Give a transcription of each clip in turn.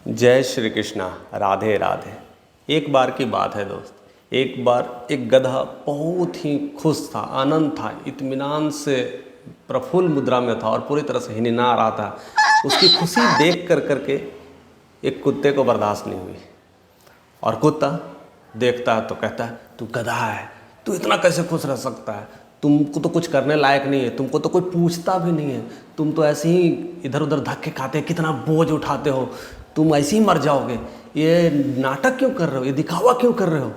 जय श्री कृष्णा। राधे राधे। एक बार की बात है दोस्त, एक बार एक गधा बहुत ही खुश था, आनंद था, इत्मीनान से प्रफुल्ल मुद्रा में था और पूरी तरह से हिनहिना रहा था। उसकी खुशी देख कर करके एक कुत्ते को बर्दाश्त नहीं हुई और कुत्ता देखता है तो कहता है, तू गधा है, तू इतना कैसे खुश रह सकता है, तुमको तो कुछ करने लायक नहीं है, तुमको तो कोई पूछता भी नहीं है, तुम तो ऐसे ही इधर उधर धक्के खाते, कितना बोझ उठाते हो, तुम ऐसे ही मर जाओगे, ये नाटक क्यों कर रहे हो, ये दिखावा क्यों कर रहे हो।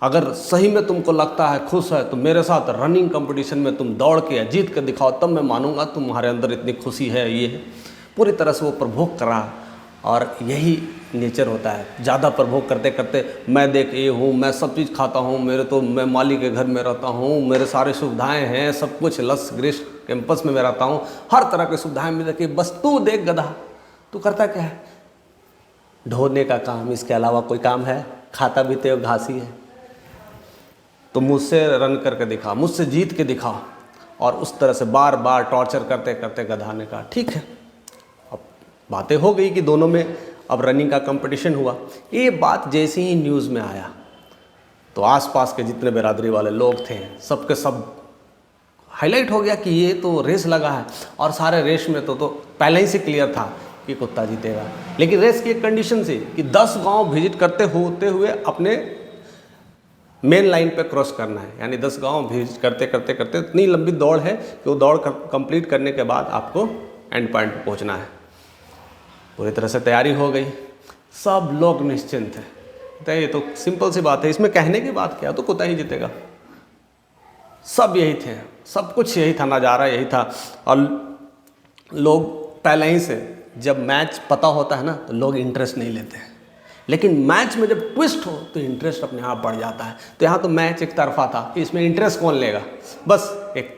अगर सही में तुमको लगता है खुश है तो मेरे साथ रनिंग कंपटीशन में तुम दौड़ के जीत के दिखाओ, तब मैं मानूंगा तुम्हारे अंदर इतनी खुशी है। ये है पूरी तरह से वो प्रभोग कर रहा, और यही नेचर होता है। ज़्यादा प्रभोग करते करते मैं देख ये हूँ, मैं सब चीज़ खाता हूँ, मैं माली के घर में रहता हूँ, मेरे सारे सुविधाएं हैं, सब कुछ लस ग्रिश कैंपस में मैं रहता हूँ, हर तरह की सुविधाएं मिल रही, बस तू देख गधा, तू करता क्या है, ढोने का काम, इसके अलावा कोई काम है, खाता भी तो घास ही है। तो मुझसे रन करके दिखा, मुझसे जीत के दिखा। और उस तरह से बार बार टॉर्चर करते करते गधा ने कहा ठीक है। अब बातें हो गई कि दोनों में अब रनिंग का कंपटीशन हुआ। ये बात जैसे ही न्यूज़ में आया तो आसपास के जितने बिरादरी वाले लोग थे सबके सब हाईलाइट हो गया कि ये तो रेस लगा है, और सारे रेस में तो पहले ही से क्लियर था कि कुत्ता जीतेगा। लेकिन रेस की एक कंडीशन थी कि 10 गांव विजिट करते होते हुए अपने मेन लाइन पे क्रॉस करना है, यानी 10 गांव विजिट करते करते करते इतनी लंबी दौड़ है कि वो दौड़ कंप्लीट करने के बाद आपको एंड पॉइंट पे पहुंचना है। पूरी तरह से तैयारी हो गई, सब लोग निश्चिंत हैं, तो ये तो सिंपल सी बात है, इसमें कहने की बात क्या, तो कुत्ता ही जीतेगा। सब यही थे, सब कुछ यही था, नज़ारा यही था। और लोग पहले ही से, जब मैच पता होता है ना तो लोग इंटरेस्ट नहीं लेते हैं, लेकिन मैच में जब ट्विस्ट हो तो इंटरेस्ट अपने आप बढ़ जाता है। तो यहाँ तो मैच एक तरफा था, इसमें इंटरेस्ट कौन लेगा, बस एक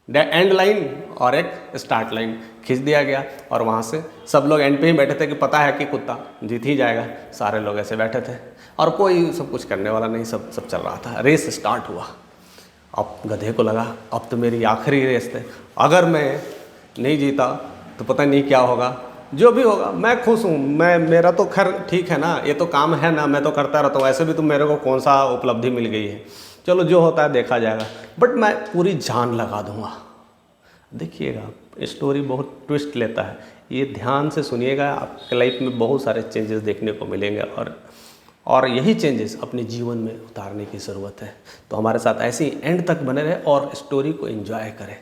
एंड लाइन और एक स्टार्ट लाइन खींच दिया गया, और वहाँ से सब लोग एंड पे ही बैठे थे कि पता है कि कुत्ता जीत ही जाएगा। सारे लोग ऐसे बैठे थे और कोई सब कुछ करने वाला नहीं, सब चल रहा था। रेस स्टार्ट हुआ। अब गधे को लगा अब तो मेरी आखिरी रेस है, अगर मैं नहीं जीता तो पता नहीं क्या होगा, जो भी होगा मैं खुश हूँ, मेरा तो खैर ठीक है ना, ये तो काम है ना, मैं तो करता रहता हूँ, ऐसे भी तो मेरे को कौन सा उपलब्धि मिल गई है, चलो जो होता है देखा जाएगा, बट मैं पूरी जान लगा दूंगा। देखिएगा स्टोरी बहुत ट्विस्ट लेता है, ये ध्यान से सुनिएगा, आपके लाइफ में बहुत सारे चेंजेस देखने को मिलेंगे, और यही चेंजेस अपने जीवन में उतारने की ज़रूरत है। तो हमारे साथ ऐसे ही एंड तक बने रहे और स्टोरी को एंजॉय करें।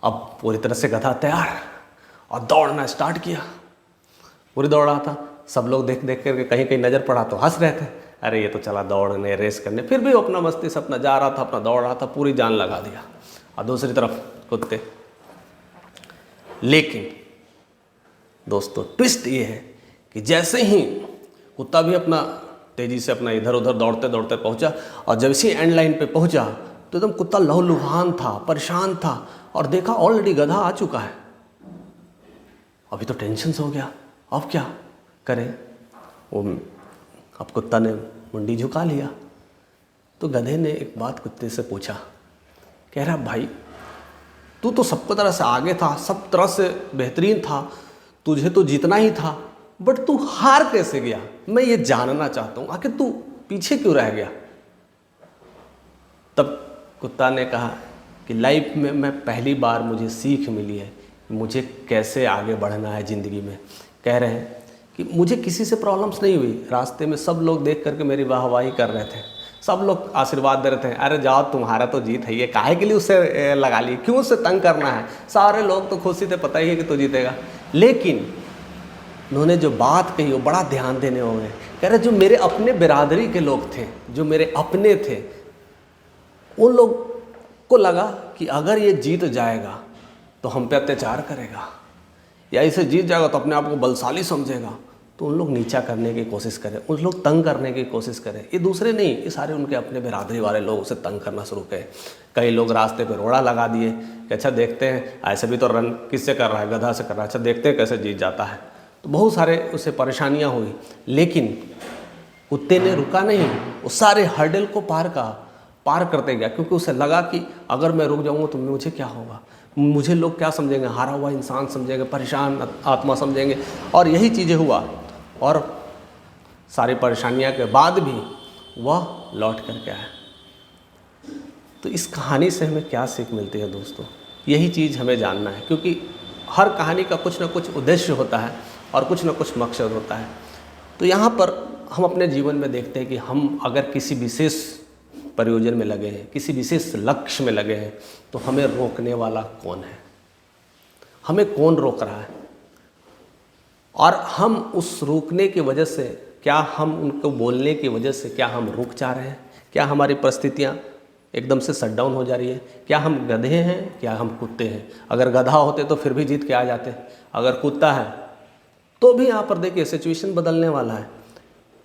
अब पूरी तरह से गधा तैयार और दौड़ना स्टार्ट किया। पूरी दौड़ रहा था, सब लोग देख देख करके कहीं कहीं नज़र पड़ा तो हंस रहे थे, अरे ये तो चला दौड़ने रेस करने, फिर भी वो अपना मस्ती से अपना जा रहा था, अपना दौड़ रहा था, पूरी जान लगा दिया। और दूसरी तरफ कुत्ते। लेकिन दोस्तों ट्विस्ट ये है कि जैसे ही कुत्ता भी अपना तेज़ी से अपना इधर उधर दौड़ते दौड़ते पहुंचा, और जब इसी एंड लाइन पे पहुंचा तो एकदम कुत्ता लहूलुहान था, परेशान था, और देखा ऑलरेडी गधा आ चुका है। अभी तो टेंशन हो गया, अब क्या करें। वो अब कुत्ता ने मुंडी झुका लिया। तो गधे ने एक बात कुत्ते से पूछा, कह रहा भाई तू तो सबको तरह से आगे था, सब तरह से बेहतरीन था, तुझे तो जीतना ही था, बट तू हार कैसे गया, मैं ये जानना चाहता हूँ, आखिर तू पीछे क्यों रह गया। तब कुत्ता ने कहा कि लाइफ में मैं पहली बार मुझे सीख मिली है मुझे कैसे आगे बढ़ना है ज़िंदगी में। कह रहे हैं कि मुझे किसी से प्रॉब्लम्स नहीं हुई, रास्ते में सब लोग देख करके मेरी वाहवाही कर रहे थे, सब लोग आशीर्वाद दे रहे थे, अरे जाओ तुम्हारा तो जीत है, ये काहे के लिए उससे लगा ली, क्यों उससे तंग करना है, सारे लोग तो खुशी थे, पता ही है कि तो जीतेगा। लेकिन उन्होंने जो बात कही वो बड़ा ध्यान देने होंगे। कह रहे जो मेरे अपने बिरादरी के लोग थे, जो मेरे अपने थे, उन लोग को लगा कि अगर ये जीत जाएगा तो हम पे अत्याचार करेगा, या इसे जीत जाएगा तो अपने आप को बलशाली समझेगा, तो उन लोग नीचा करने की कोशिश करें, उन लोग तंग करने की कोशिश करें। ये दूसरे नहीं, ये सारे उनके अपने बिरादरी वाले लोग उसे तंग करना शुरू करें। कई लोग रास्ते पे रोड़ा लगा दिए कि अच्छा देखते हैं, ऐसे भी तो रन किससे कर रहा है, गधा से कर रहा है, अच्छा देखते हैं कैसे जीत जाता है। तो बहुत सारे उसे परेशानियाँ हुई, लेकिन कुत्ते ने रुका नहीं, वो सारे हर्डल को पार करते गया, क्योंकि उसे लगा कि अगर मैं रुक जाऊँगा तो मुझे क्या होगा, मुझे लोग क्या समझेंगे, हारा हुआ इंसान समझेंगे, परेशान आत्मा समझेंगे। और यही चीज़ें हुआ। और सारी परेशानियों के बाद भी वह लौट करके आया। तो इस कहानी से हमें क्या सीख मिलती है दोस्तों? यही चीज़ हमें जानना है, क्योंकि हर कहानी का कुछ ना कुछ उद्देश्य होता है और कुछ ना कुछ मकसद होता है। तो यहाँ पर हम अपने जीवन में देखते हैं कि हम अगर किसी विशेष प्रयोजन में लगे हैं, किसी विशेष लक्ष्य में लगे हैं, तो हमें रोकने वाला कौन है? हमें कौन रोक रहा है? और हम उस रोकने की वजह से, क्या हम उनको बोलने की वजह से क्या हम रुक जा रहे हैं? क्या हमारी परिस्थितियाँ एकदम से शट डाउन हो जा रही है? क्या हम गधे हैं, क्या हम कुत्ते हैं? अगर गधा होते तो फिर भी जीत के आ जाते, अगर कुत्ता है तो भी यहाँ पर देखिए सिचुएशन बदलने वाला है।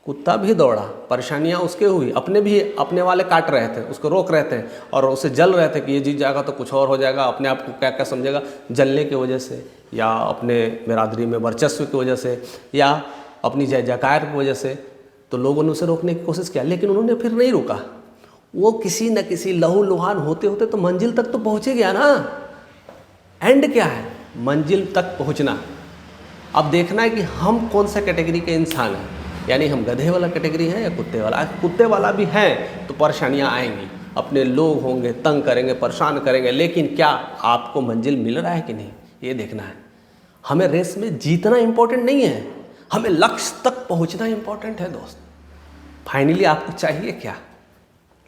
कुत्ता भी दौड़ा, परेशानियाँ उसके हुई, अपने भी अपने वाले काट रहे थे, उसको रोक रहे थे और उसे जल रहे थे कि ये जीत जाएगा तो कुछ और हो जाएगा, अपने आप को क्या क्या समझेगा। जलने की वजह से या अपने बिरादरी में वर्चस्व की वजह से या अपनी जय जयकार की वजह से तो लोगों ने उसे रोकने की कोशिश किया, लेकिन उन्होंने फिर नहीं रुका। वो किसी न किसी लहूलुहान होते होते तो मंजिल तक तो पहुँच ही गया ना। एंड क्या है? मंजिल तक पहुँचना। अब देखना है कि हम कौन सा कैटेगरी के इंसान हैं, यानी हम गधे वाला कैटेगरी है या कुत्ते वाला। कुत्ते वाला भी है तो परेशानियां आएंगी, अपने लोग होंगे, तंग करेंगे, परेशान करेंगे, लेकिन क्या आपको मंजिल मिल रहा है कि नहीं, ये देखना है। हमें रेस में जीतना इंपॉर्टेंट नहीं है, हमें लक्ष्य तक पहुंचना इंपॉर्टेंट है दोस्त। फाइनली आपको चाहिए क्या?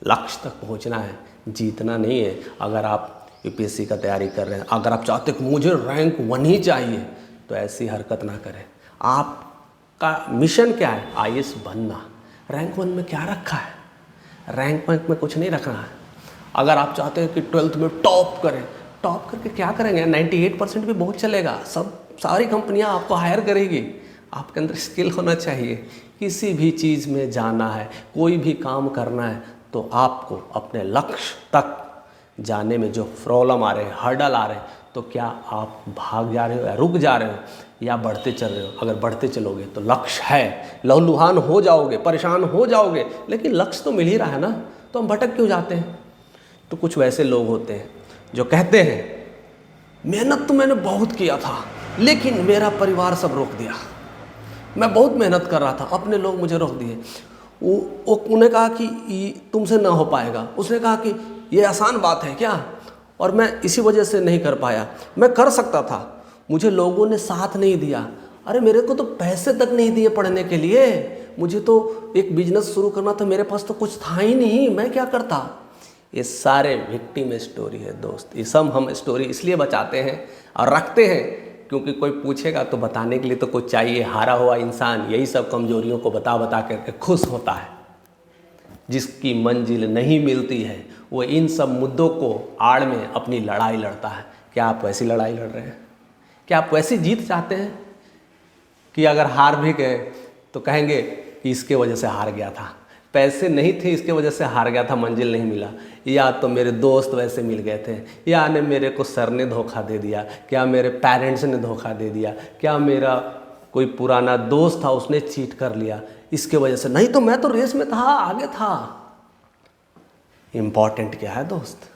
लक्ष्य तक पहुंचना है, जीतना नहीं है। अगर आप यूपीएससी का तैयारी कर रहे हैं, अगर आप चाहते हैं कि मुझे रैंक 1 ही चाहिए, तो ऐसी हरकत ना करें। आपका मिशन क्या है? आईएएस बनना। रैंक 1 में क्या रखा है? रैंक 1 में कुछ नहीं रखना है। अगर आप चाहते हैं कि 12th में टॉप करें, टॉप करके क्या करेंगे? 98% भी बहुत चलेगा, सारी कंपनियां आपको हायर करेगी। आपके अंदर स्किल होना चाहिए। किसी भी चीज़ में जाना है, कोई भी काम करना है, तो आपको अपने लक्ष्य तक जाने में जो प्रॉब्लम आ रहे हैं, हर्डल आ रहे हैं, तो क्या आप भाग जा रहे हो या रुक जा रहे हो या बढ़ते चल रहे हो? अगर बढ़ते चलोगे तो लक्ष्य है, लहूलुहान हो जाओगे, परेशान हो जाओगे, लेकिन लक्ष्य तो मिल ही रहा है ना, तो हम भटक क्यों जाते हैं? तो कुछ वैसे लोग होते हैं जो कहते हैं मेहनत तो मैंने बहुत किया था, लेकिन मेरा परिवार सब रोक दिया। मैं बहुत मेहनत कर रहा था, अपने लोग मुझे रोक दिए। उन्हें कहा कि तुमसे ना हो पाएगा, उसने कहा कि ये आसान बात है क्या, और मैं इसी वजह से नहीं कर पाया। मैं कर सकता था, मुझे लोगों ने साथ नहीं दिया। अरे मेरे को तो पैसे तक नहीं दिए पढ़ने के लिए, मुझे तो एक बिजनेस शुरू करना था, मेरे पास तो कुछ था ही नहीं, मैं क्या करता? ये सारे विक्टिम स्टोरी है दोस्त। ये सब हम स्टोरी इसलिए बचाते हैं और रखते हैं क्योंकि कोई पूछेगा तो बताने के लिए तो कुछ चाहिए। हारा हुआ इंसान यही सब कमजोरियों को बता बता करके खुश होता है। जिसकी मंजिल नहीं मिलती है वो इन सब मुद्दों को आड़ में अपनी लड़ाई लड़ता है। क्या आप वैसी लड़ाई लड़ रहे हैं? क्या आप वैसी जीत चाहते हैं कि अगर हार भी गए तो कहेंगे कि इसके वजह से हार गया था, पैसे नहीं थे इसके वजह से हार गया था, मंजिल नहीं मिला, या तो मेरे दोस्त वैसे मिल गए थे, या ने मेरे को सर ने धोखा दे दिया, क्या मेरे पेरेंट्स ने धोखा दे दिया, क्या मेरा कोई पुराना दोस्त था उसने चीट कर लिया, इसके वजह से, नहीं तो मैं तो रेस में था, आगे था। इम्पॉर्टेंट क्या है दोस्त?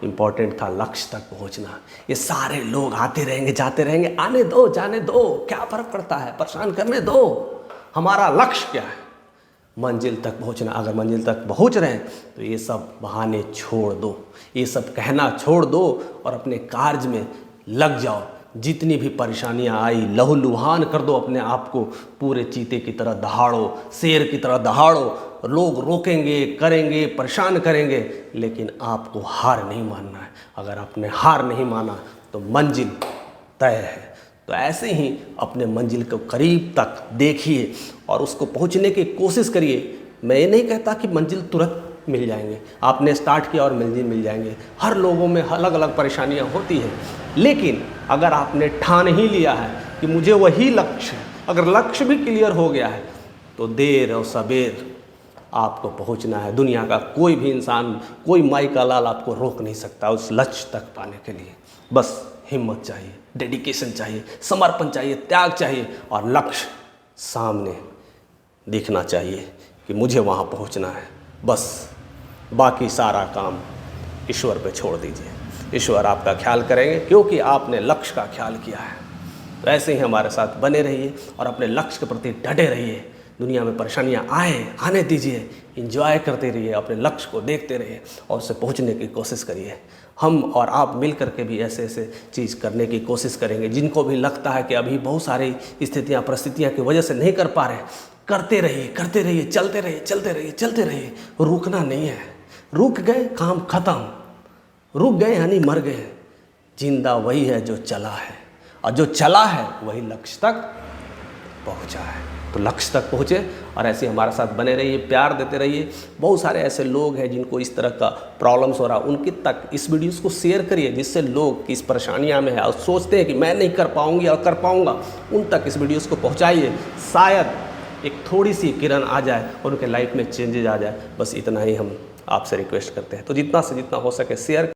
इम्पॉर्टेंट था लक्ष्य तक पहुंचना। ये सारे लोग आते रहेंगे जाते रहेंगे, आने दो जाने दो, क्या फर्क पड़ता है, परेशान करने दो। हमारा लक्ष्य क्या है? मंजिल तक पहुंचना। अगर मंजिल तक पहुंच रहे हैं तो ये सब बहाने छोड़ दो, ये सब कहना छोड़ दो और अपने कार्य में लग जाओ। जितनी भी परेशानियां आई लहूलुहान कर दो अपने आप को, पूरे चीते की तरह दहाड़ो, शेर की तरह दहाड़ो। लोग रोकेंगे, करेंगे, परेशान करेंगे, लेकिन आपको हार नहीं मानना है। अगर आपने हार नहीं माना तो मंजिल तय है। तो ऐसे ही अपने मंजिल को करीब तक देखिए और उसको पहुंचने की कोशिश करिए। मैं ये नहीं कहता कि मंजिल तुरंत मिल जाएंगे, आपने स्टार्ट किया और मंजिल मिल जाएंगे। हर लोगों में अलग अलग परेशानियां होती हैं, लेकिन अगर आपने ठान ही लिया है कि मुझे वही लक्ष्य है, अगर लक्ष्य भी क्लियर हो गया है तो देर और सबेर आपको पहुंचना है। दुनिया का कोई भी इंसान, कोई माई का लाल आपको रोक नहीं सकता उस लक्ष्य तक पाने के लिए। बस हिम्मत चाहिए, डेडिकेशन चाहिए, समर्पण चाहिए, त्याग चाहिए और लक्ष्य सामने दिखना चाहिए कि मुझे वहाँ पहुँचना है। बस बाकी सारा काम ईश्वर पे छोड़ दीजिए। ईश्वर आपका ख्याल करेंगे क्योंकि आपने लक्ष्य का ख्याल किया है। वैसे ही हमारे साथ बने रहिए और अपने लक्ष्य के प्रति डटे रहिए। दुनिया में परेशानियाँ आने दीजिए, एंजॉय करते रहिए, अपने लक्ष्य को देखते रहिए और उससे पहुंचने की कोशिश करिए। हम और आप मिल करके भी ऐसे ऐसे चीज़ करने की कोशिश करेंगे। जिनको भी लगता है कि अभी बहुत सारी स्थितियाँ परिस्थितियाँ की वजह से नहीं कर पा रहे, करते रहिए, चलते रहिए। रुकना नहीं है। रुक गए काम खत्म, रुक गए यानी मर गए। जिंदा वही है जो चला है, और जो चला है वही लक्ष्य तक पहुंचा है। तो लक्ष्य तक पहुँचे और ऐसे हमारे साथ बने रहिए, प्यार देते रहिए। बहुत सारे ऐसे लोग हैं जिनको इस तरह का प्रॉब्लम्स हो रहा, उनके तक इस वीडियोस को शेयर करिए, जिससे लोग इस परेशानियां में है और सोचते हैं कि मैं नहीं कर पाऊंगी और कर पाऊंगा, उन तक इस वीडियोस को पहुंचाइए। शायद एक थोड़ी सी किरण आ जाए और उनके लाइफ में चेंजेज आ जाए। बस इतना ही हम आपसे रिक्वेस्ट करते हैं। तो जितना से जितना हो सके शेयर